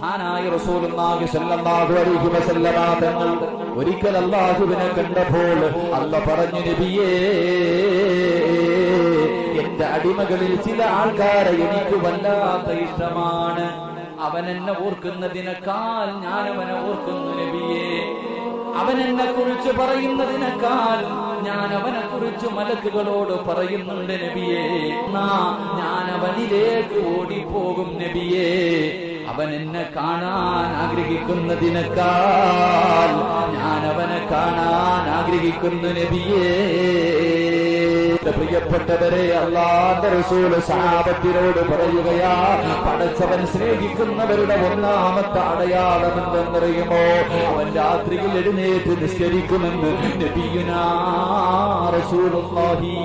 മഹാനായ റസൂലുള്ളാഹി സ്വല്ലല്ലാഹു അലൈഹി വസല്ലമ തങ്ങൾ ഒരിക്കൽ അല്ലാഹുവിനെ കണ്ടപ്പോൾ അല്ലാഹ് പറഞ്ഞു, നബിയേ, എന്റെ അടിമകളിൽ ചില ആൾക്കാരെ എനിക്ക് വല്ലാത്ത ഇഷ്ടമാണ്. അവൻ എന്നെ ഓർക്കുന്നതിനേക്കാൾ ഞാൻ അവനെ ഓർക്കുന്നു നബിയേ. അവൻ എന്നെ കുറിച്ച് പറയുന്നതിനേക്കാൾ ഞാൻ അവനെ കുറിച്ച് മലക്കുകളോട് പറയുന്നുണ്ട് നബിയേ. ഞാൻ അവനിലേക്ക് ഓടിപ്പോകും നബിയേ. അവൻ എന്നെ കാണാൻ ആഗ്രഹിക്കുന്നതിനേക്കാൾ ഞാൻ അവനെ കാണാൻ ആഗ്രഹിക്കുന്നു നബിയേ. പ്രിയപ്പെട്ടവരെ, അല്ലാഹുവിന്റെ റസൂൽ സഹാബത്തിനോട് പറയുകയാ, പടച്ചവൻ സ്നേഹിക്കുന്നവരുടെ ഒന്നാമത്തെ അടയാളം എന്തെന്നറിയുമോ? അവൻ രാത്രിയിൽ എഴുന്നേറ്റ് നിസ്കരിക്കുമെന്ന് നബിയുനാ റസൂലുള്ളാഹി